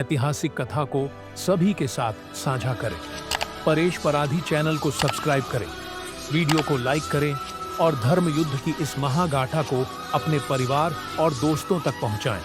ऐतिहासिक कथा को सभी के साथ साझा करें। परेश पराधी चैनल को सब्सक्राइब करें, वीडियो को लाइक करें और धर्म युद्ध की इस महागाथा को अपने परिवार और दोस्तों तक पहुंचाएं।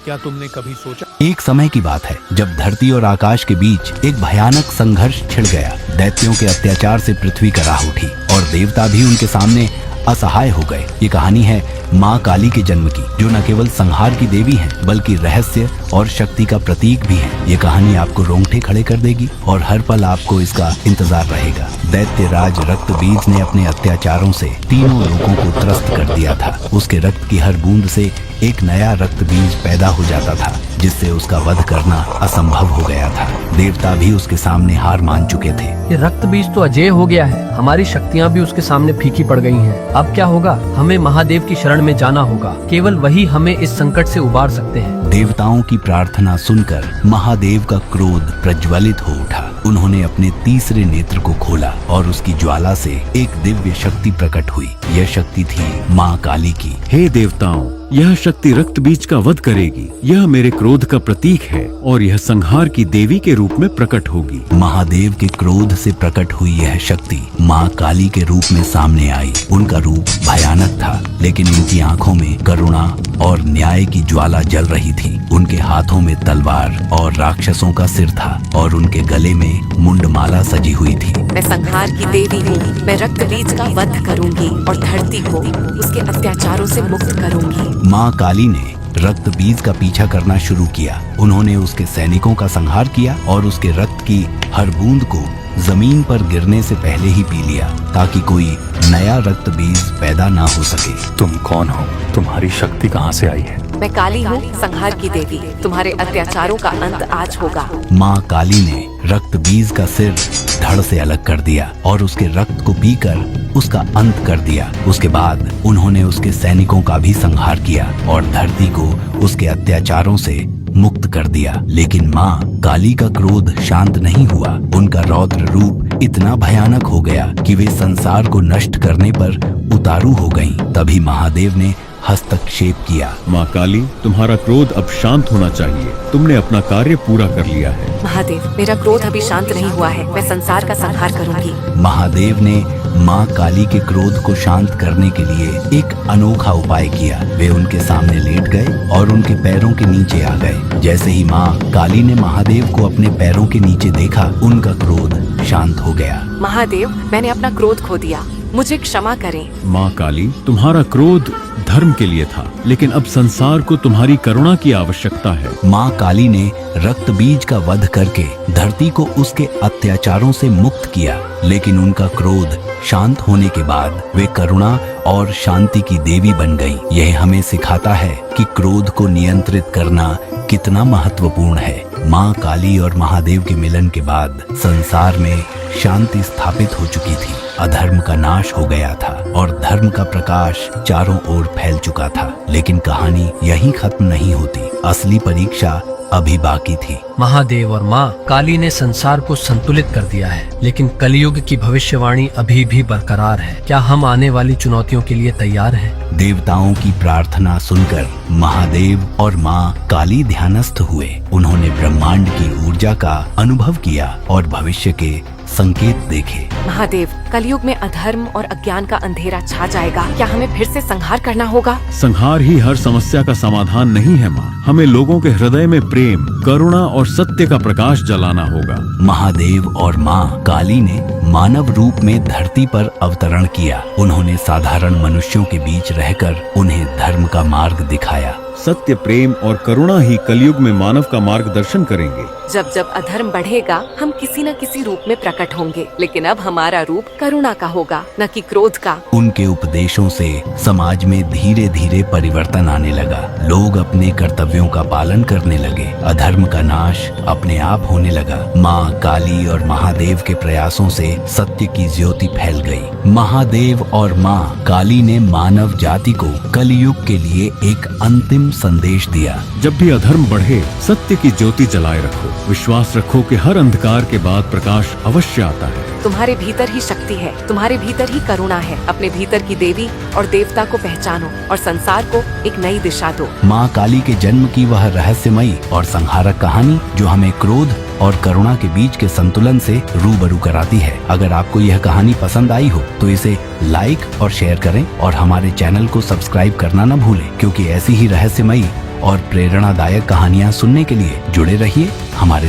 क्या तुमने कभी सोचा? एक समय की बात है जब धरती और आकाश के बीच एक भयानक संघर्ष छिड़ गया। दैत्यों के अत्याचार से पृथ्वी कराह उठी और देवता भी उनके सामने असहाय हो गए। ये कहानी है माँ काली के जन्म की, जो न केवल संहार की देवी हैं, बल्कि रहस्य और शक्ति का प्रतीक भी है। ये कहानी आपको रोंगटे खड़े कर देगी और हर पल आपको इसका इंतजार रहेगा। दैत्य राज रक्तबीज ने अपने अत्याचारों से तीनों लोगों को त्रस्त कर दिया था। उसके रक्त की हर बूंद से एक नया रक्तबीज पैदा हो जाता था, जिससे उसका वध करना असंभव हो गया था। देवता भी उसके सामने हार मान चुके थे। ये रक्तबीज तो अजेय हो गया है, हमारी शक्तियाँ भी उसके सामने फीकी पड़ गई हैं। अब क्या होगा? हमें महादेव की शरण में जाना होगा, केवल वही हमें इस संकट से उबार सकते हैं। देवताओं की प्रार्थना सुनकर महादेव का क्रोध प्रज्वलित हो उठा। उन्होंने अपने तीसरे नेत्र को खोला और उसकी ज्वाला से एक दिव्य शक्ति प्रकट हुई। यह शक्ति थी माँ काली की। हे देवताओं, यह शक्ति रक्तबीज का वध करेगी। यह मेरे क्रोध का प्रतीक है और यह संहार की देवी के रूप में प्रकट होगी। महादेव के क्रोध से प्रकट हुई यह शक्ति माँ काली के रूप में सामने आई। उनका रूप भयानक था, लेकिन उनकी आंखों में करुणा और न्याय की ज्वाला जल रही थी। उनके हाथों में तलवार और राक्षसों का सिर था और उनके गले में मुंडमाला सजी हुई थी। मैं संहार की देवी हूँ। मैं रक्तबीज का वध करूंगी और धरती को उसके अत्याचारों से मुक्त करूंगी। माँ काली ने रक्तबीज का पीछा करना शुरू किया। उन्होंने उसके सैनिकों का संहार किया और उसके रक्त की हर बूंद को जमीन पर गिरने से पहले ही पी लिया, ताकि कोई नया रक्तबीज पैदा ना हो सके। तुम कौन हो? तुम्हारी शक्ति कहाँ से आई है? मैं काली हूँ, संहार की देवी। तुम्हारे अत्याचारों का अंत आज होगा। माँ काली ने रक्तबीज का सिर धड़ से अलग कर दिया और उसके रक्त को पीकर उसका अंत कर दिया। उसके बाद उन्होंने उसके सैनिकों का भी संहार किया और धरती को उसके अत्याचारों से मुक्त कर दिया। लेकिन माँ काली का क्रोध शांत नहीं हुआ। उनका रौद्र रूप इतना भयानक हो गया कि वे संसार को नष्ट करने पर उतारू हो गईं। तभी महादेव ने हस्तक्षेप किया। माँ काली, तुम्हारा क्रोध अब शांत होना चाहिए। तुमने अपना कार्य पूरा कर लिया है। महादेव, मेरा क्रोध अभी शांत नहीं हुआ है। मैं संसार का संहार करूंगी। महादेव ने माँ काली के क्रोध को शांत करने के लिए एक अनोखा उपाय किया। वे उनके सामने लेट गए और उनके पैरों के नीचे आ गए। जैसे ही माँ काली ने महादेव को अपने पैरों के नीचे देखा, उनका क्रोध शांत हो गया। महादेव, मैंने अपना क्रोध खो दिया, मुझे क्षमा करें। माँ काली, तुम्हारा क्रोध धर्म के लिए था, लेकिन अब संसार को तुम्हारी करुणा की आवश्यकता है। माँ काली ने रक्तबीज का वध करके धरती को उसके अत्याचारों से मुक्त किया, लेकिन उनका क्रोध शांत होने के बाद वे करुणा और शांति की देवी बन गईं। यह हमें सिखाता है कि क्रोध को नियंत्रित करना कितना महत्वपूर्ण है। माँ काली और महादेव के मिलन के बाद संसार में शांति स्थापित हो चुकी थी। अधर्म का नाश हो गया था और धर्म का प्रकाश चारों ओर फैल चुका था। लेकिन कहानी यहीं खत्म नहीं होती। असली परीक्षा अभी बाकी थी। महादेव और माँ काली ने संसार को संतुलित कर दिया है, लेकिन कलयुग की भविष्यवाणी अभी भी बरकरार है। क्या हम आने वाली चुनौतियों के लिए तैयार हैं? देवताओं की प्रार्थना सुनकर महादेव और माँ काली ध्यानस्थ हुए। उन्होंने ब्रह्मांड की ऊर्जा का अनुभव किया और भविष्य के संकेत देखे। महादेव, कलयुग में अधर्म और अज्ञान का अंधेरा छा जाएगा। क्या हमें फिर से संहार करना होगा? संहार ही हर समस्या का समाधान नहीं है माँ। हमें लोगों के हृदय में प्रेम, करुणा और सत्य का प्रकाश जलाना होगा। महादेव और माँ काली ने मानव रूप में धरती पर अवतरण किया। उन्होंने साधारण मनुष्यों के बीच रहकर उन्हें धर्म का मार्ग दिखाया। सत्य, प्रेम और करुणा ही कलयुग में मानव का मार्गदर्शन करेंगे। जब जब अधर्म बढ़ेगा, हम किसी न किसी रूप में प्रकट होंगे, लेकिन अब हमारा रूप करुणा का होगा, न कि क्रोध का। उनके उपदेशों से समाज में धीरे धीरे परिवर्तन आने लगा। लोग अपने कर्तव्यों का पालन करने लगे। अधर्म का नाश अपने आप होने लगा। माँ काली और महादेव के प्रयासों से सत्य की ज्योति फैल गई। महादेव और माँ काली ने मानव जाति को कलयुग के लिए एक अंतिम संदेश दिया। जब भी अधर्म बढ़े, सत्य की ज्योति जलाए रखो। विश्वास रखो कि हर अंधकार के बाद प्रकाश अवश्य आता है। तुम्हारे भीतर ही शक्ति है, तुम्हारे भीतर ही करुणा है। अपने भीतर की देवी और देवता को पहचानो और संसार को एक नई दिशा दो। माँ काली के जन्म की वह रहस्यमयी और संहारक कहानी जो हमें क्रोध और करुणा के बीच के संतुलन से रूबरू कराती है। अगर आपको यह कहानी पसंद आई हो तो इसे लाइक और शेयर करें और हमारे चैनल को सब्सक्राइब करना न भूलें, क्योंकि ऐसी ही रहस्यमयी और प्रेरणादायक कहानियाँ सुनने के लिए जुड़े रहिए हमारे